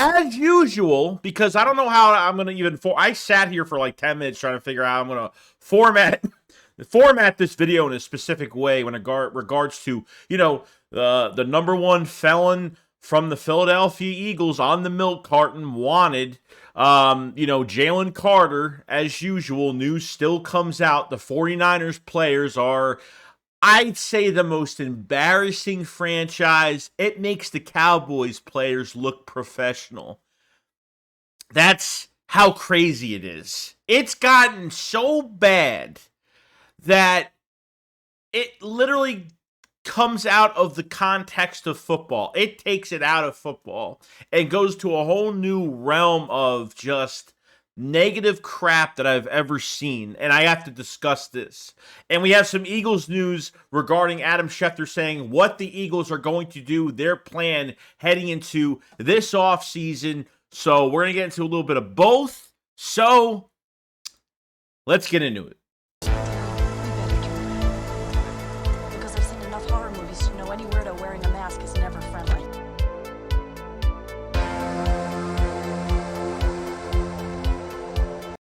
as usual, because I don't know how I'm going to even... I sat here for like 10 minutes trying to figure out how I'm going to format this video in a specific way when it regards to, the number one felon from the Philadelphia Eagles on the milk carton wanted. Jalen Carter, as usual, news still comes out. The 49ers players are, I'd say, the most embarrassing franchise. It makes the Cowboys players look professional. That's how crazy it is. It's gotten so bad that it literally comes out of the context of football. It takes it out of football and goes to a whole new realm of just negative crap that I've ever seen. And I have to discuss this. And we have some Eagles news regarding Adam Schefter saying what the Eagles are going to do, their plan heading into this offseason. So we're going to get into a little bit of both. So let's get into it.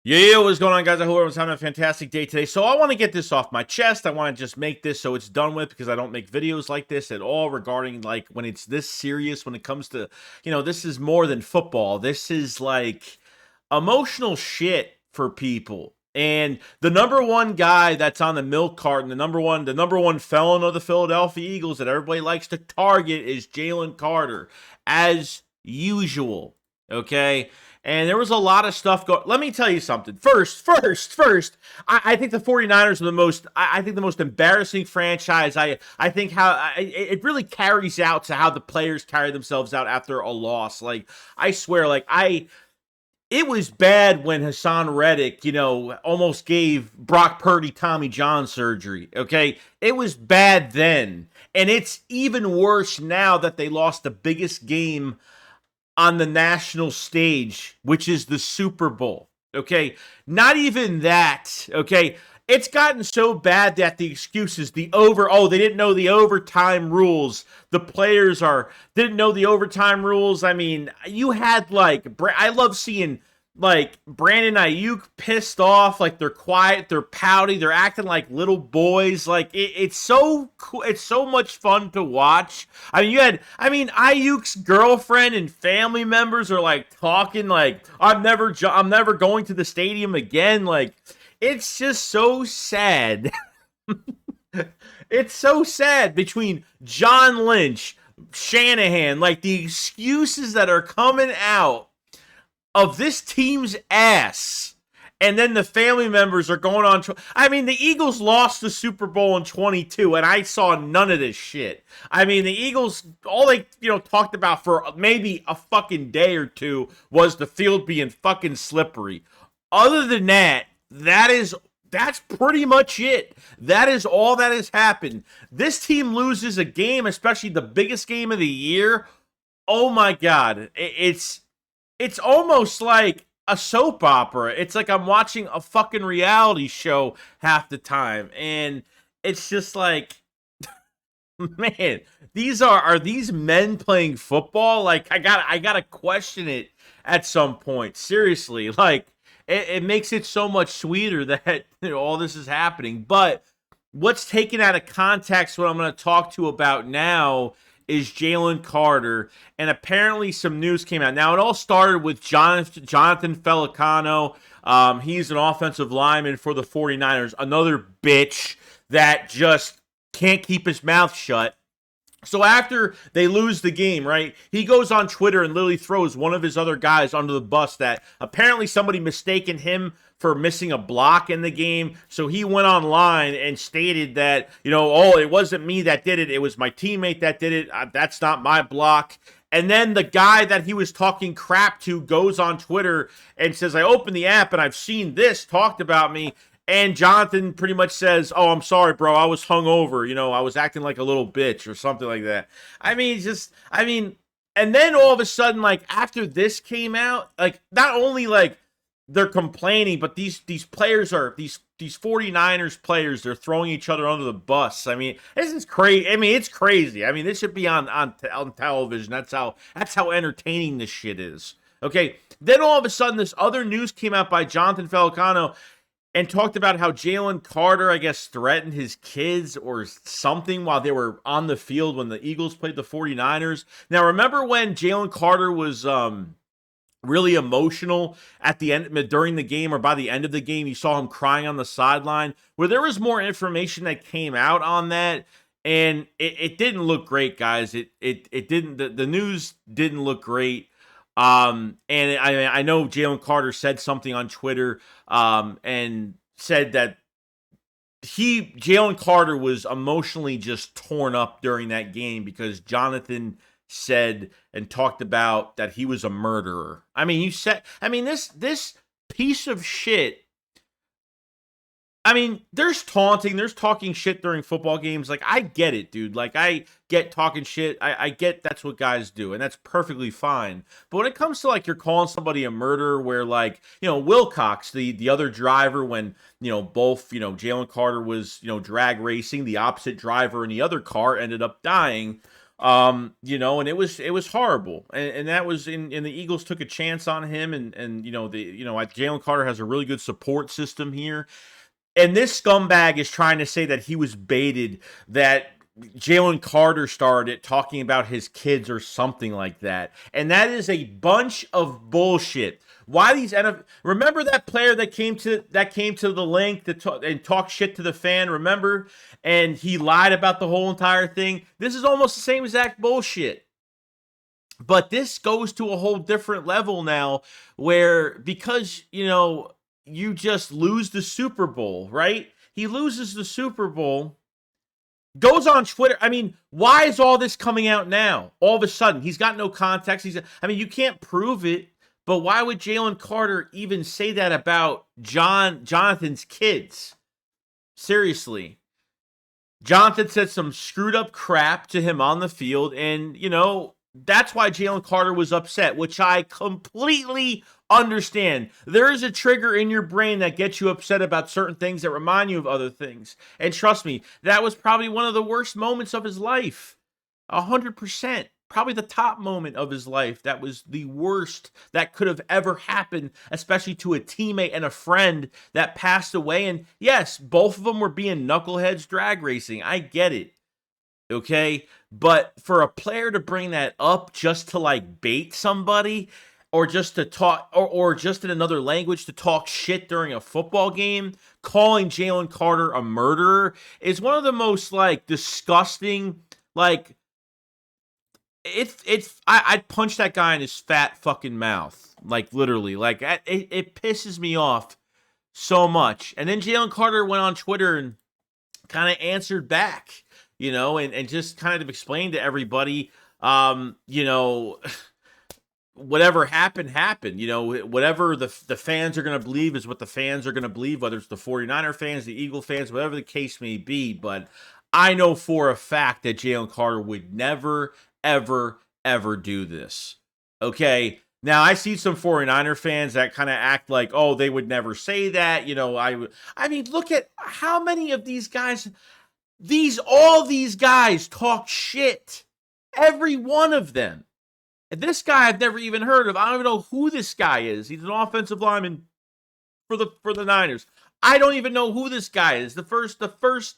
Yeah, what's going on, guys? I hope everyone's having a fantastic day today. So I want to get this off my chest. I want to just make this so it's done with, because I don't make videos like this at all regarding like when it's this serious, when it comes to, this is more than football. This is like emotional shit for people. And the number one guy that's on the milk carton, the number one felon of the Philadelphia Eagles that everybody likes to target is Jalen Carter, as usual. Okay. And there was a lot of stuff going. Let me tell you something. First, I think the 49ers are the most embarrassing franchise. I think how it really carries out to how the players carry themselves out after a loss. Like, I swear, it was bad when HaasonReddick, almost gave Brock Purdy Tommy John surgery, okay? It was bad then. And it's even worse now that they lost the biggest game on the national stage, which is the Super Bowl, okay? Not even that, okay? It's gotten so bad that the excuses, they didn't know the overtime rules. The players didn't know the overtime rules. I mean, you had I love seeing Brandon Ayuk pissed off, they're quiet, they're pouty, they're acting like little boys. It's so cool. It's so much fun to watch. Ayuk's girlfriend and family members are talking I'm never going to the stadium again. It's just so sad. It's so sad between John Lynch, Shanahan, the excuses that are coming out of this team's ass, and then the family members are going on. The Eagles lost the Super Bowl in 22, and I saw none of this shit. The Eagles, all they talked about for maybe a fucking day or two was the field being fucking slippery. Other than that, that's pretty much it. That is all that has happened. This team loses a game, especially the biggest game of the year. Oh my God, It's almost like a soap opera. It's like I'm watching a fucking reality show half the time. And it's just man, are these men playing football? I gotta question it at some point. Seriously, it makes it so much sweeter that all this is happening. But what's taken out of context, what I'm going to talk to about now, is Jalen Carter, and apparently some news came out. Now, it all started with Jonathan Felicano. He's an offensive lineman for the 49ers, another bitch that just can't keep his mouth shut. So after they lose the game, right, he goes on Twitter and literally throws one of his other guys under the bus that apparently somebody mistaken him for missing a block in the game. So he went online and stated that, it wasn't me that did it. It was my teammate that did it. That's not my block. And then the guy that he was talking crap to goes on Twitter and says, I opened the app and I've seen this talked about me. And Jonathan pretty much says, oh, I'm sorry, bro. I was hungover. I was acting like a little bitch or something like that. And then all of a sudden, after this came out, not only they're complaining, but these players are these 49ers players, they're throwing each other under the bus. I mean, this is crazy. I mean, it's crazy. I mean, this should be on television. That's how entertaining this shit is. Okay. Then all of a sudden, this other news came out by Jonathan Falcano and talked about how Jalen Carter, I guess, threatened his kids or something while they were on the field when the Eagles played the 49ers. Now, remember when Jalen Carter was really emotional at the end during the game, or by the end of the game, you saw him crying on the sideline, where there was more information that came out on that, and it didn't look great, guys. It didn't. The news didn't look great. And I know Jalen Carter said something on Twitter, and said that Jalen Carter was emotionally just torn up during that game because Jonathan said and talked about that he was a murderer. I mean, this piece of shit. I mean, there's taunting, there's talking shit during football games. Like, I get it, dude. Like, I get talking shit. I get that's what guys do, and that's perfectly fine. But when it comes to, like, you're calling somebody a murderer, where, like, Wilcox, the other driver, when, both, Jalen Carter was, drag racing, the opposite driver in the other car ended up dying. And it was horrible. And that was and the Eagles took a chance on him, and Jalen Carter has a really good support system here. And this scumbag is trying to say that he was baited, that Jalen Carter started talking about his kids or something like that. And that is a bunch of bullshit. Why these remember that player that came to the link and talked shit to the fan, remember? And he lied about the whole entire thing. This is almost the same exact bullshit. But this goes to a whole different level now, where because, you just lose the Super Bowl, right? He loses the Super Bowl, goes on Twitter. I mean, why is all this coming out now? All of a sudden, he's got no context. You can't prove it, but why would Jalen Carter even say that about Jonathan's kids? Seriously. Jonathan said some screwed up crap to him on the field, and, that's why Jalen Carter was upset, which I completely understand. There is a trigger in your brain that gets you upset about certain things that remind you of other things. And trust me, that was probably one of the worst moments of his life. 100%. Probably the top moment of his life. That was the worst that could have ever happened, especially to a teammate and a friend that passed away. And yes, both of them were being knuckleheads drag racing. I get it. Okay? But for a player to bring that up just to, like, bait somebody, or just to talk, or just in another language to talk shit during a football game, calling Jalen Carter a murderer, is one of the most, like, disgusting, like, I'd punch that guy in his fat fucking mouth. Like, literally. Like, it pisses me off so much. And then Jalen Carter went on Twitter and kind of answered back, and just kind of explained to everybody, whatever happened. Whatever the fans are going to believe is what the fans are going to believe, whether it's the 49er fans, the Eagle fans, whatever the case may be. But I know for a fact that Jalen Carter would never, ever, ever do this. Okay? Now, I see some 49er fans that kind of act like, oh, they would never say that. I mean, look at how many of these guys, all these guys talk shit. Every one of them. And this guy I've never even heard of. I don't even know who this guy is. He's an offensive lineman for the Niners. I don't even know who this guy is. The first,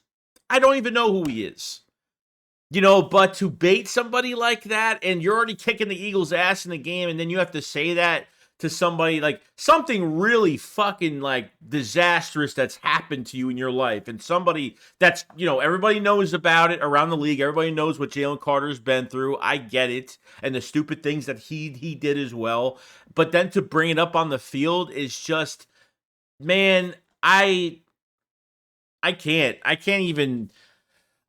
I don't even know who he is. But to bait somebody like that, and you're already kicking the Eagles' ass in the game, and then you have to say that to somebody, like, something really fucking, like, disastrous that's happened to you in your life, and somebody that's, everybody knows about it around the league. Everybody knows what Jalen Carter's been through. I get it, and the stupid things that he did as well. But then to bring it up on the field is just, man, I can't even.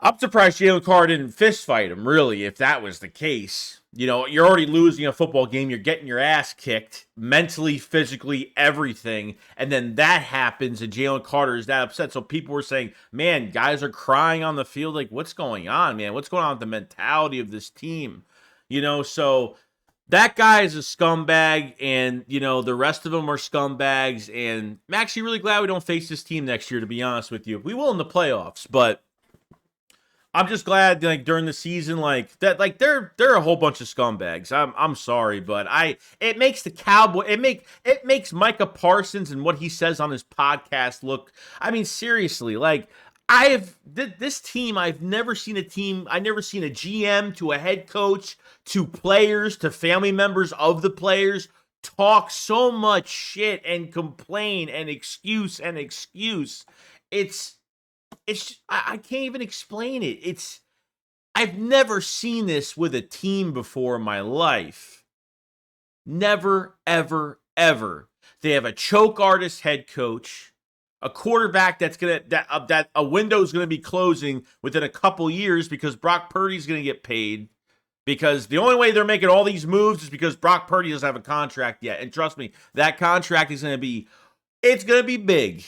I'm surprised Jalen Carter didn't fist fight him, really, if that was the case. You're already losing a football game. You're getting your ass kicked, mentally, physically, everything. And then that happens, and Jalen Carter is that upset. So people were saying, man, guys are crying on the field. Like, what's going on, man? What's going on with the mentality of this team? So that guy is a scumbag, and, the rest of them are scumbags, and I'm actually really glad we don't face this team next year, to be honest with you. We will in the playoffs, but I'm just glad, like, during the season, like, that, like, they're a whole bunch of scumbags. I'm sorry, but it makes the Cowboy, it makes Micah Parsons and what he says on his podcast look, I mean, seriously, like, this team, I've never seen a GM to a head coach to players to family members of the players talk so much shit and complain and excuse and excuse. I can't even explain it. I've never seen this with a team before in my life. Never, ever, ever. They have a choke artist head coach, a quarterback that a window's gonna be closing within a couple years because Brock Purdy's gonna get paid. Because the only way they're making all these moves is because Brock Purdy doesn't have a contract yet. And trust me, that contract is it's gonna be big.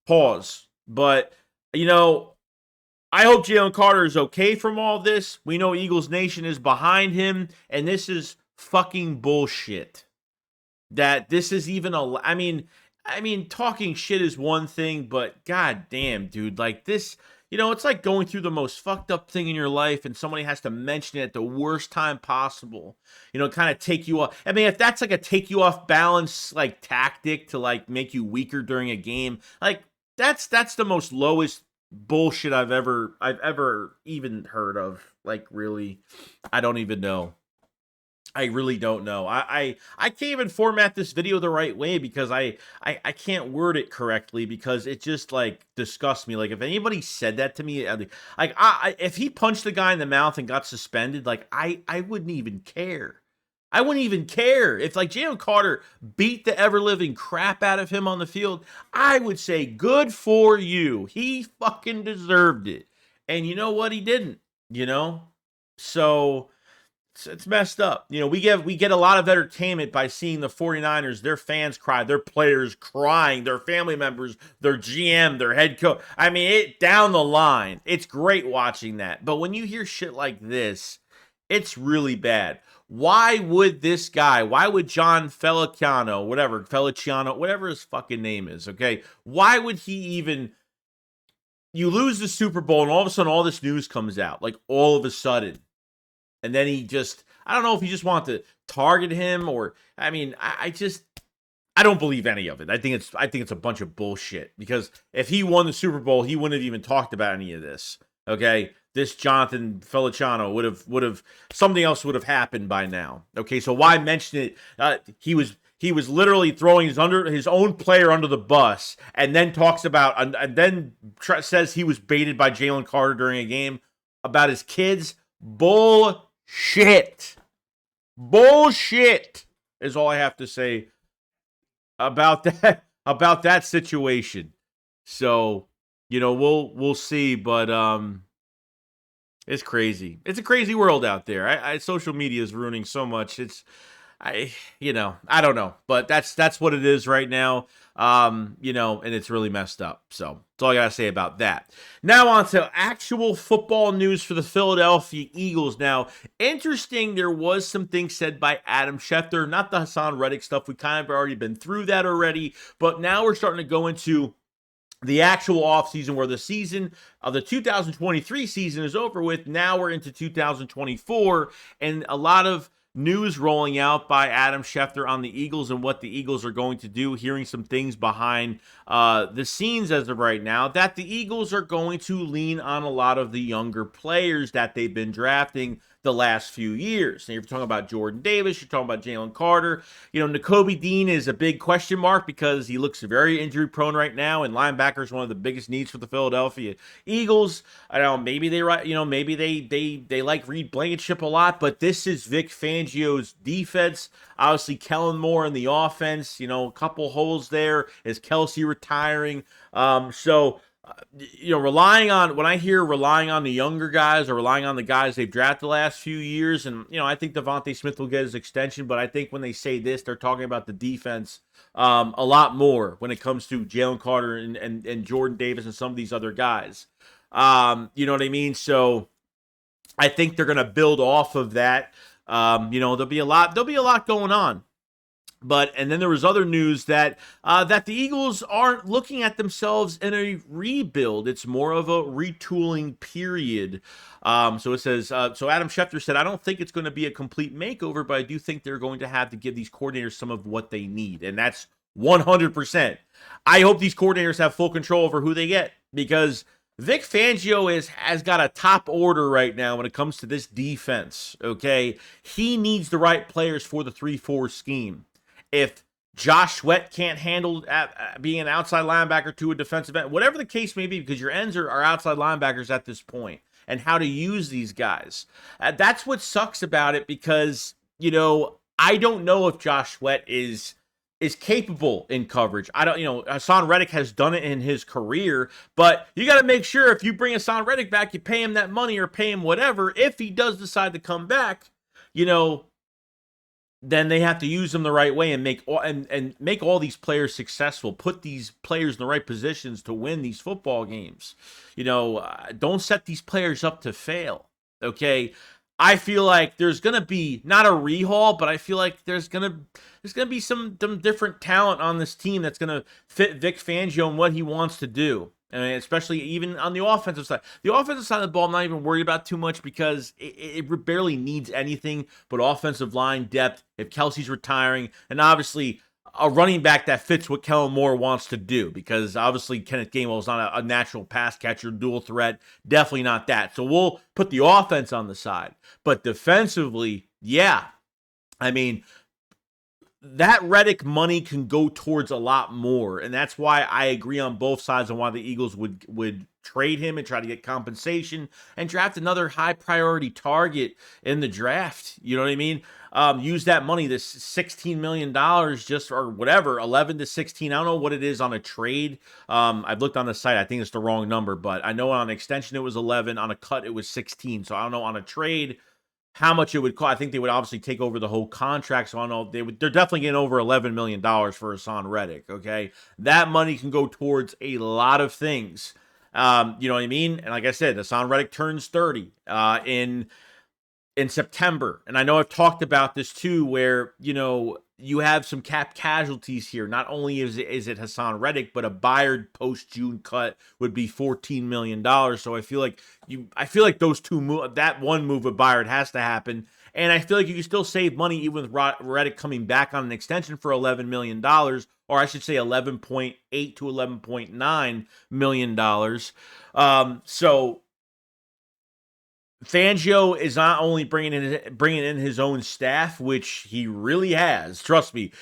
Pause. But, I hope Jalen Carter is okay from all this. We know Eagles Nation is behind him, and this is fucking bullshit. That this is even I mean, talking shit is one thing, but goddamn, dude, like this, it's like going through the most fucked up thing in your life, and somebody has to mention it at the worst time possible. Kind of take you off. I mean, if that's like a take you off balance, like, tactic to, like, make you weaker during a game, like, that's the most lowest bullshit I've ever even heard of. Like, really, I don't even know. I really don't know. I can't even format this video the right way because I can't word it correctly because it just, like, disgusts me. Like, if anybody said that to me, like, if he punched the guy in the mouth and got suspended, like, I wouldn't even care. I wouldn't even care. If, like, Jalen Carter beat the ever-living crap out of him on the field, I would say, good for you. He fucking deserved it. And you know what? He didn't, So, it's messed up. We get a lot of entertainment by seeing the 49ers, their fans cry, their players crying, their family members, their GM, their head coach. I mean, down the line, it's great watching that. But when you hear shit like this, it's really bad. Why would John Feliciano, whatever his fucking name is, okay? Why would he even, you lose the Super Bowl and all of a sudden all this news comes out, like, all of a sudden. And then I don't know if he just wanted to target him or, I mean, I don't believe any of it. I think it's a bunch of bullshit because if he won the Super Bowl, he wouldn't have even talked about any of this. Okay, this Jonathan Feliciano would have something else would have happened by now. Okay, so why mention it? He was literally throwing his own player under the bus, and then talks about and then says he was baited by Jalen Carter during a game about his kids. Bullshit is all I have to say about that situation. So, we'll see, but it's crazy. It's a crazy world out there. Social media is ruining so much. I don't know, but that's what it is right now. And it's really messed up. So that's all I gotta say about that. Now on to actual football news for the Philadelphia Eagles. Now, interesting, there was some things said by Adam Schefter, not the HaasonReddick stuff. We kind of already been through that already, but now we're starting to go into the actual offseason where the season of the 2023 season is over with. Now we're into 2024, and a lot of news rolling out by Adam Schefter on the Eagles and what the Eagles are going to do, hearing some things behind the scenes as of right now, that the Eagles are going to lean on a lot of the younger players that they've been drafting the last few years. And you're talking about Jordan Davis, you're talking about Jalen Carter. Nakobe Dean is a big question mark because he looks very injury prone right now, and linebacker is one of the biggest needs for the Philadelphia Eagles. I don't know, maybe they like Reed Blankenship a lot, but this is Vic Fangio's defense. Obviously, Kellen Moore in the offense, a couple holes there. Is Kelsey retiring? Relying on the younger guys or relying on the guys they've drafted the last few years, and I think Devontae Smith will get his extension, but I think when they say this, they're talking about the defense a lot more when it comes to Jalen Carter and Jordan Davis and some of these other guys. You know what I mean? So I think they're going to build off of that There'll be a lot going on. And then there was other news that the Eagles aren't looking at themselves in a rebuild. It's more of a retooling period. So it says, so Adam Schefter said, I don't think it's going to be a complete makeover, but I do think they're going to have to give these coordinators some of what they need. And that's 100%. I hope these coordinators have full control over who they get, because Vic Fangio has got a top order right now when it comes to this defense, okay? He needs the right players for the 3-4 scheme. If Josh Sweat can't handle being an outside linebacker to a defensive end, whatever the case may be, because your ends are outside linebackers at this point, and how to use these guys. That's what sucks about it, because, I don't know if Josh Sweat is capable in coverage. HaasonReddick has done it in his career, but you got to make sure if you bring HaasonReddick back, you pay him that money or pay him whatever. If he does decide to come back, then they have to use them the right way and make all these players successful. Put these players in the right positions to win these football games. Don't set these players up to fail. Okay, I feel like there's gonna be not a rehaul, but I feel like there's gonna be some different talent on this team that's gonna fit Vic Fangio and what he wants to do. And especially even on the offensive side. The offensive side of the ball, I'm not even worried about too much, because it barely needs anything but offensive line depth if Kelsey's retiring. And obviously, a running back that fits what Kellen Moore wants to do, because obviously Kenneth Gainwell is not a natural pass catcher, dual threat. Definitely not that. So we'll put the offense on the side. But defensively, yeah. I mean, that Reddick money can go towards a lot more, and that's why I agree on both sides on why the Eagles would trade him and try to get compensation and draft another high priority target in the draft. You know what I mean? Use that money, this $16 million, just, or whatever, 11 to 16. I don't know what it is on a trade. I've looked on the site. I think it's the wrong number, but I know on an extension it was 11. On a cut it was 16. So I don't know on a trade how much it would cost. I think they would obviously take over the whole contract, so I don't know. They're definitely getting over $11 million for HaasonReddick, okay? That money can go towards a lot of things. You know what I mean? And like I said, HaasonReddick turns 30 in September. And I know I've talked about this too, where, you have some cap casualties here. Not only is it HaasonReddick, but a Byard post-June cut would be $14 million. So I feel like those two that one move with Byard has to happen. And I feel like you can still save money even with Reddick coming back on an extension for $11 million, or I should say $11.8 to $11.9 million. So Fangio is not only bringing in his own staff, which he really has. Trust me,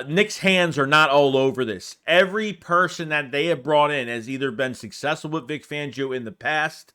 Nick's hands are not all over this. Every person that they have brought in has either been successful with Vic Fangio in the past,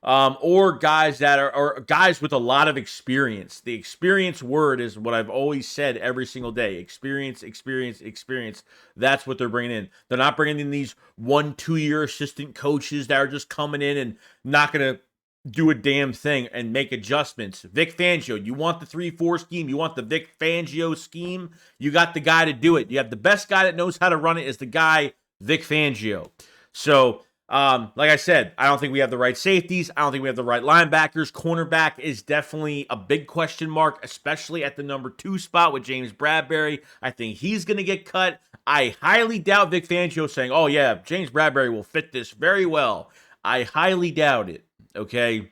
or guys or guys with a lot of experience. The experience word is what I've always said every single day. Experience, experience, experience. That's what they're bringing in. They're not bringing in these 1-2 year assistant coaches that are just coming in and not going to do a damn thing and make adjustments. Vic Fangio, you want the 3-4 scheme, you want the Vic Fangio scheme, you got the guy to do it. You have the best guy that knows how to run it is the guy, Vic Fangio. So, like I said, I don't think we have the right safeties. I don't think we have the right linebackers. Cornerback is definitely a big question mark, especially at the number 2 spot with James Bradberry. I think he's going to get cut. I highly doubt Vic Fangio saying, oh yeah, James Bradberry will fit this very well. I highly doubt it. Okay,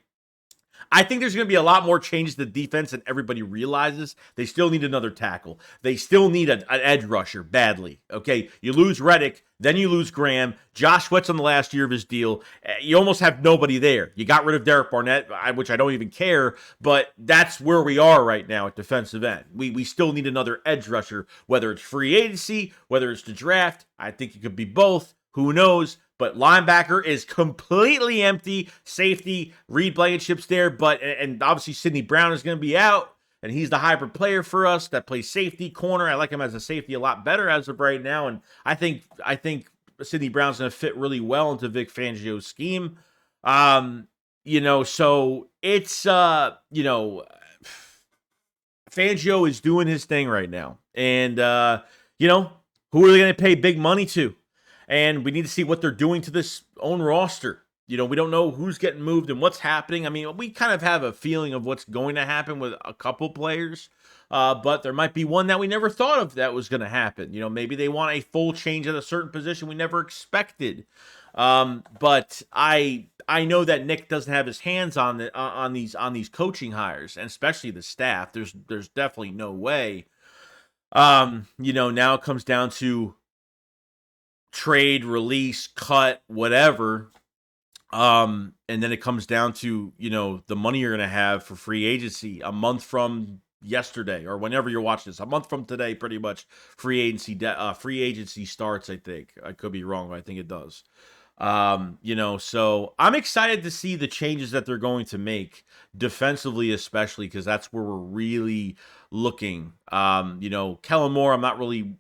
I think there's going to be a lot more changes to the defense than everybody realizes. They still need another tackle. They still need an edge rusher badly. Okay, you lose Reddick, then you lose Graham. Josh Sweat's on the last year of his deal. You almost have nobody there. You got rid of Derek Barnett, which I don't even care, but that's where we are right now at defensive end. We still need another edge rusher, whether it's free agency, whether it's the draft. I think it could be both. Who knows? But linebacker is completely empty. Safety, Reed Blankenship's there, and obviously Sidney Brown is going to be out, and he's the hybrid player for us that plays safety, corner. I like him as a safety a lot better as of right now, and I think Sidney Brown's going to fit really well into Vic Fangio's scheme. So it's Fangio is doing his thing right now, and who are they going to pay big money to? And we need to see what they're doing to this own roster. we don't know who's getting moved and what's happening. I mean, we kind of have a feeling of what's going to happen with a couple players, but there might be one that we never thought of that was going to happen. Maybe they want a full change at a certain position we never expected. But I know that Nick doesn't have his hands on these coaching hires, and especially the staff. There's definitely no way. Now it comes down to trade, release, cut, whatever. And then it comes down to, the money you're going to have for free agency a month from yesterday, or whenever you're watching this, a month from today, pretty much free agency starts. I think I could be wrong, but I think it does. So I'm excited to see the changes that they're going to make defensively, especially because that's where we're really looking. Kellen Moore, I'm not really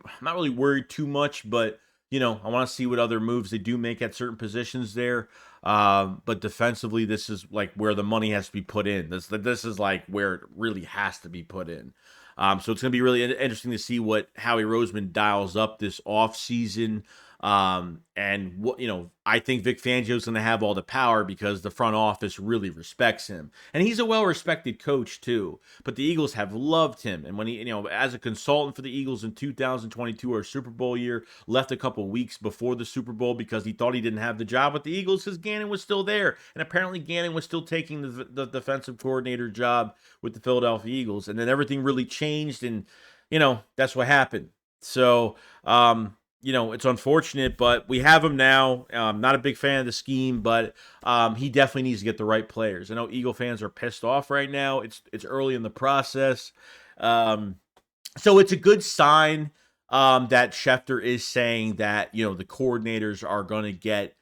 worried too much, but I want to see what other moves they do make at certain positions there. But defensively, this is like where the money has to be put in. This is like where it really has to be put in. So it's going to be really interesting to see what Howie Roseman dials up this offseason. And what I think Vic Fangio is going to have all the power because the front office really respects him, and he's a well-respected coach too. But the Eagles have loved him, and when he, as a consultant for the Eagles in 2022, our Super Bowl year, left a couple weeks before the Super Bowl because he thought he didn't have the job with the Eagles because Gannon was still there, and apparently Gannon was still taking the defensive coordinator job with the Philadelphia Eagles, and then everything really changed, and that's what happened. So, it's unfortunate, but we have him now. Not a big fan of the scheme, but he definitely needs to get the right players. I know Eagle fans are pissed off right now. It's early in the process. So it's a good sign that Schefter is saying that, the coordinators are going to get,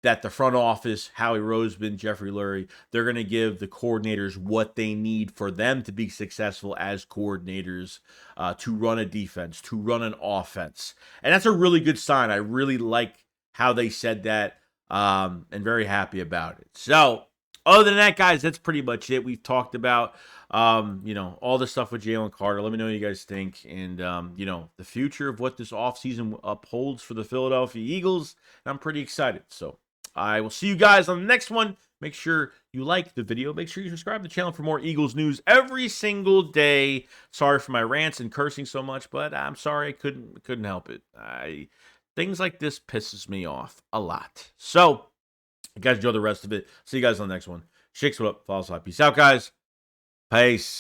that the front office, Howie Roseman, Jeffrey Lurie, they're going to give the coordinators what they need for them to be successful as coordinators, to run a defense, to run an offense. And that's a really good sign. I really like how they said that, and very happy about it. So, other than that, guys, that's pretty much it. We've talked about, all the stuff with Jalen Carter. Let me know what you guys think. And, the future of what this offseason upholds for the Philadelphia Eagles. I'm pretty excited. So, I will see you guys on the next one. Make sure you like the video. Make sure you subscribe to the channel for more Eagles news every single day. Sorry for my rants and cursing so much, but I'm sorry I couldn't help it. Things like this pisses me off a lot. So, you guys enjoy the rest of it. See you guys on the next one. Shakes, what up? Follow us. Peace out, guys. Peace.